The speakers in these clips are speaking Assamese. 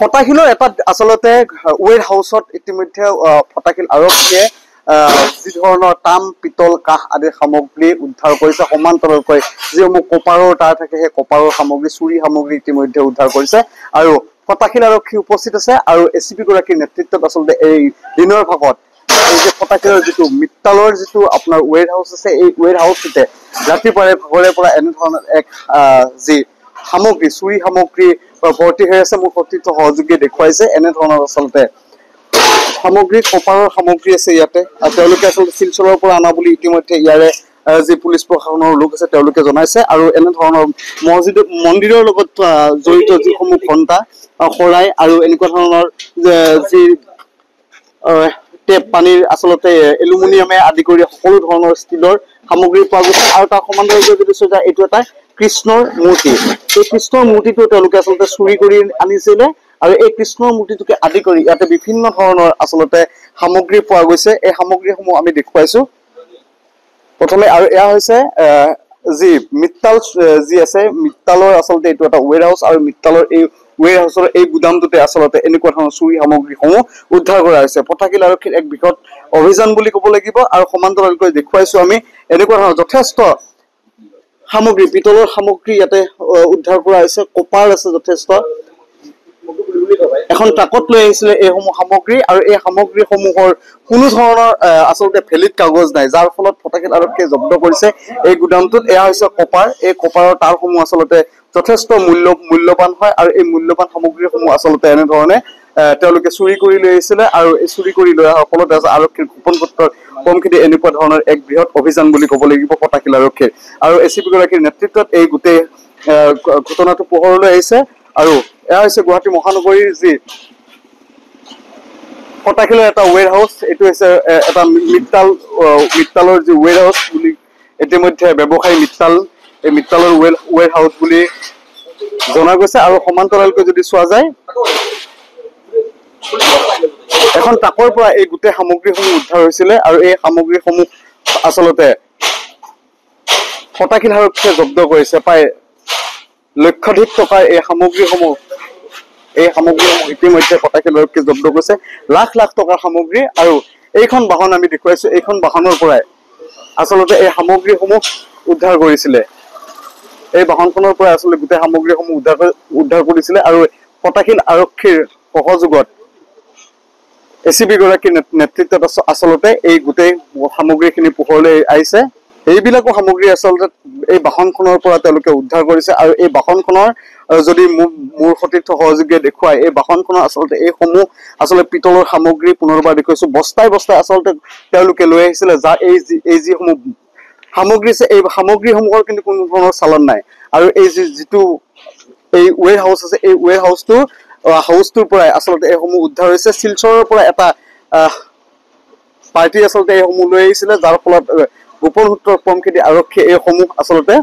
ফটাশিলৰ এটা আচলতে ওৱেৰ হাউচত ইতিমধ্যে ফটাশিল আৰক্ষীয়ে যি ধৰণৰ তাম পিতল কাহ আদি সামগ্ৰী উদ্ধাৰ কৰিছে সমান্তৰালকৈ যিসমূহ কপাৰৰ তাঁৰ থাকে সেই কপাৰৰ সামগ্ৰী চুৰি সামগ্ৰী ইতিমধ্যে উদ্ধাৰ কৰিছে আৰু ফটাশিল আৰক্ষী উপস্থিত আছে আৰু এচিপি গৰাকীৰ নেতৃত্বত আচলতে এই দিনৰ ভাগত এই যে ফটাশিলৰ যিটো মিত্তালৰ যিটো আপোনাৰ ওৱেৰ হাউচ আছে এই ওৱেৰ হাউচটোতে ৰাতিপুৱাৰে ভাগৰে পৰা এনেধৰণৰ এক যি সামগ্ৰী চুৰি সামগ্ৰী ভৰ্তি হৈ আছে মোৰ সতীৰ্থ সহযোগীয়ে দেখুৱাইছে এনেধৰণৰ আচলতে সামগ্ৰী কপাৰৰ সামগ্ৰী আছে ইয়াতে আৰু তেওঁলোকে আচলতে শিলচৰৰ পৰা অনা বুলি ইতিমধ্যে ইয়াৰে যি পুলিচ প্ৰশাসনৰ লোক আছে তেওঁলোকে জনাইছে আৰু এনেধৰণৰ মন্দিৰৰ লগত জড়িত যিসমূহ ঘণ্টা শৰাই আৰু এনেকুৱা ধৰণৰ যি টেপ পানীৰ আচলতে এলুমিনিয়ামে আদি কৰি সকলো ধৰণৰ ষ্টীলৰ সামগ্ৰী পোৱা গৈছে আৰু তাৰ সমান্তৰালকৈ যদি চোৱা যায় এইটো এটা কৃষ্ণৰ মূৰ্তি এই কৃষ্ণৰ মূৰ্তিটো তেওঁলোকে আচলতে চুৰি কৰি আনিছিলে আৰু এই কৃষ্ণৰ মূৰ্তিটোকে আদি কৰি ইয়াতে বিভিন্ন ধৰণৰ আচলতে সামগ্ৰী পোৱা গৈছে এই সামগ্ৰীসমূহ আমি দেখুৱাইছো প্ৰথমে আৰু এয়া হৈছে যি মিত্তাল যি আছে মিত্তালৰ আচলতে এইটো এটা ওৱেৰ হাউচ আৰু মিত্তালৰ এই ওৱেৰ হাউচৰ এই গুদামটোতে আচলতে এনেকুৱা ধৰণৰ চুৰি সামগ্ৰীসমূহ উদ্ধাৰ কৰা হৈছে ফটাশিল আৰক্ষীৰ এক বৃহৎ অভিযান বুলি ক'ব লাগিব আৰু সমান্তৰালকৈ দেখুৱাইছো আমি এনেকুৱা ধৰণৰ যথেষ্ট সামগ্ৰী পিতলৰ সামগ্ৰী ইয়াতে উদ্ধাৰ কৰা হৈছে কপাৰ আছে যথেষ্ট এখন ট্ৰাকত লৈ আহিছিলে এইসমূহ সামগ্ৰী আৰু এই সামগ্ৰীসমূহৰ কোনো ধৰণৰ আচলতে ভেলিড কাগজ নাই যাৰ ফলত ফটাশিল আৰক্ষীয়ে জব্দ কৰিছে এই গুদামটোত এয়া হৈছে কপাৰ এই কপাৰৰ তাঁৰসমূহ আচলতে যথেষ্ট মূল্যৱান হয় আৰু এই মূল্যৱান সামগ্ৰীসমূহ আচলতে এনেধৰণে তেওঁলোকে চুৰি কৰি লৈ আহিছিলে আৰু এই চুৰি কৰি লৈ অহাৰ ফলত আৰক্ষীৰ গোপন পত্ৰৰ কমখিনি এনেকুৱা ধৰণৰ এক বৃহৎ অভিযান বুলি ক'ব লাগিব ফটাশিল আৰক্ষীৰ আৰু এচিপি গৰাকীৰ নেতৃত্বত এই গোটেই ঘটনাটো পোহৰলৈ আহিছে আৰু এয়া হৈছে গুৱাহাটী মহানগৰীৰ যি ফটাশিলৰ এটা ওৱেৰ হাউচ এইটো হৈছে এটা মিত্তালৰ যি ওৱেৰ হাউচ বুলি ইতিমধ্যে ব্যৱসায়ী মিত্তাল এই মিত্তালৰ ওৱেৰ হাউচ বুলি জনা গৈছে আৰু সমান্তৰালকৈ যদি চোৱা যায় এখন ট্ৰাকৰ পৰা এই গোটেই সামগ্ৰীসমূহ উদ্ধাৰ হৈছিলে আৰু এই সামগ্ৰীসমূহ আচলতে ফটাশিল আৰক্ষীয়ে জব্দ কৰিছে প্ৰায় লক্ষাধিক টকাৰ এই সামগ্ৰীসমূহ ইতিমধ্যে ফটাশিল আৰক্ষীয়ে জব্দ কৰিছে লাখ লাখ টকাৰ সামগ্ৰী আৰু এইখন বাহন আমি দেখুৱাইছো এইখন বাহনৰ পৰাই আচলতে এই সামগ্ৰীসমূহ উদ্ধাৰ কৰিছিলে এই বাহনখনৰ পৰা আচলতে গোটেই সামগ্ৰীসমূহ উদ্ধাৰ কৰিছিলে আৰু ফটাশিল আৰক্ষীৰ সহযোগত এচিপি গৰাকীৰ নেতৃত্বত আচলতে এই গোটেই সামগ্ৰীখিনি পোহৰলৈ আহিছে এইবিলাকো সামগ্ৰী আচলতে এই বাহনখনৰ পৰা তেওঁলোকে উদ্ধাৰ কৰিছে আৰু এই বাহনখনৰ যদি মোৰ সতীৰ্থ সহযোগীয়ে দেখুৱাই এই বাহনখনৰ আচলতে এইসমূহ আচলতে পিতলৰ সামগ্ৰী পুনৰবাৰ দেখুৱাইছো বস্তাই বস্তাই আচলতে তেওঁলোকে লৈ আহিছিলে যাৰ এই যিসমূহ সামগ্ৰী আছে এই সামগ্ৰীসমূহৰ কিন্তু কোনো ধৰণৰ চালান নাই আৰু এই যিটো এই ওৱেৰ হাউচ আছে এই ওৱেৰ হাউচটোৰ পৰাই আচলতে এইসমূহ উদ্ধাৰ হৈছে শিলচৰৰ পৰা এটা পাৰ্টি আচলতে এইসমূহ লৈ আহিছিলে যাৰ ফলত গোপন সূত্ৰৰ ক্ৰমখিনি আৰক্ষীয়ে এইসমূহ আচলতে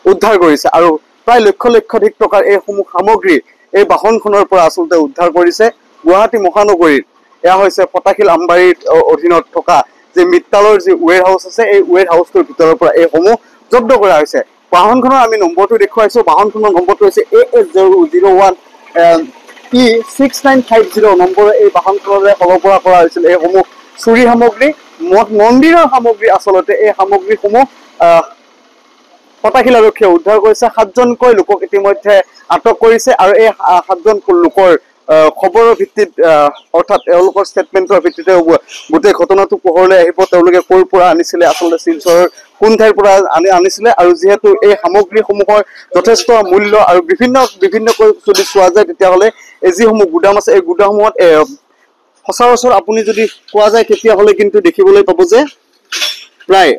উদ্ধাৰ কৰিছে আৰু প্ৰায় লক্ষাধিক টকাৰ এইসমূহ সামগ্ৰী এই বাহনখনৰ পৰা আচলতে উদ্ধাৰ কৰিছে গুৱাহাটী মহানগৰীৰ এয়া হৈছে ফটাশিল আমবাৰীৰ অধীনত থকা যে মিত্তালৰ যি ওৱেৰ হাউচ আছে এই ওৱেৰ হাউচটোৰ ভিতৰৰ পৰা এইসমূহ জব্দ কৰা হৈছে বাহনখনৰ আমি নম্বৰটো দেখুৱাইছো বাহনখনৰ নম্বৰটো হৈছে AS001 E6950 নম্বৰৰ এই বাহনখনৰে সৰবৰাহ কৰা হৈছিল এইসমূহ চুৰি সামগ্ৰী মন্দিৰৰ সামগ্ৰী আচলতে এই সামগ্ৰীসমূহ ফটাশিল আৰক্ষীয়ে উদ্ধাৰ কৰিছে 7জনকৈ লোকক ইতিমধ্যে আটক কৰিছে আৰু এই 7জন লোকৰ খবৰৰ ভিত্তিত অৰ্থাৎ তেওঁলোকৰ ষ্টেটমেণ্টৰ ভিত্তিতে গোটেই ঘটনাটো পোহৰলৈ আহিব তেওঁলোকে ক'ৰ পৰা আনিছিলে আচলতে শিলচৰৰ কোন ঠাইৰ পৰা আনিছিলে আৰু যিহেতু এই সামগ্ৰীসমূহৰ যথেষ্ট মূল্য আৰু বিভিন্নকৈ যদি চোৱা যায় তেতিয়াহ'লে এই যিসমূহ গুদাম আছে এই গুদামসমূহত সচৰাচৰ আপুনি যদি কোৱা যায় তেতিয়াহ'লে কিন্তু দেখিবলৈ পাব যে প্ৰায়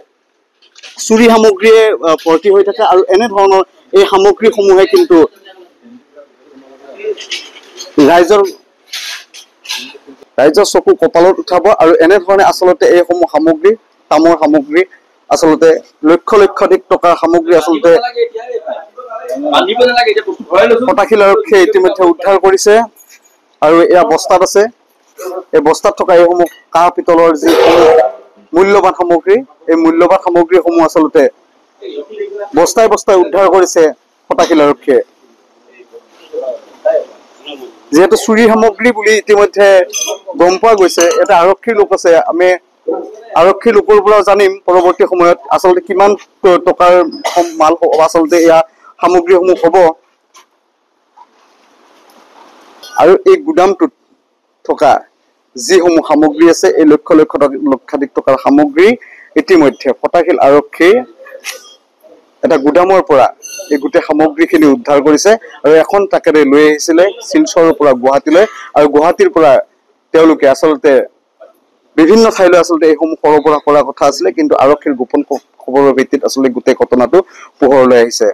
চুৰি সামগ্ৰীয়ে ভৰ্তি হৈ থাকে আৰু এনেধৰণৰ এই সামগ্ৰীসমূহে কিন্তু ৰাইজৰ চকু কপালত উঠাব আৰু এনেধৰণে আচলতে এইসমূহ সামগ্ৰী তামৰ সামগ্ৰী আচলতে লক্ষাধিক টকাৰ সামগ্ৰী আচলতে ফটাশিল আৰক্ষীয়ে ইতিমধ্যে উদ্ধাৰ কৰিছে আৰু এয়া বস্তাত আছে এই বস্তাত থকা এইসমূহ কাঁহ পিতলৰ যিসমূহ মূল্যৱান সামগ্ৰী এই মূল্যৱান সামগ্ৰীসমূহ আচলতে বস্তাই বস্তাই উদ্ধাৰ কৰিছে ফটাশিল আৰক্ষীয়ে যেহেতু চুৰি সামগ্ৰী বুলি ইতিমধ্যে গম পোৱা গৈছে, এটা আৰক্ষীৰ লোক আছে, আমি আৰক্ষী লোকৰ পৰা জানিম পৰৱৰ্তী সময়ত আচলতে কিমান টকাৰ মাল আচলতে এয়া সামগ্ৰীসমূহ হ'ব। আৰু এই গুদামটোত থকা যিসমূহ সামগ্ৰী আছে, এই লক্ষাধিক টকাৰ সামগ্ৰী ইতিমধ্যে ফটাশিল আৰক্ষীয়ে এটা গুদামৰ পৰা এই গোটেই সামগ্ৰীখিনি উদ্ধাৰ কৰিছে আৰু এখন ট্ৰাকেৰে লৈ আহিছিলে শিলচৰৰ পৰা গুৱাহাটীলৈ, আৰু গুৱাহাটীৰ পৰা তেওঁলোকে আচলতে বিভিন্ন ঠাইলৈ আচলতে এইসমূহ সৰবৰাহ কৰাৰ কথা আছিলে, কিন্তু আৰক্ষীৰ গোপন খবৰৰ ভিত্তিত আচলতে গোটেই ঘটনাটো পোহৰলৈ আহিছে।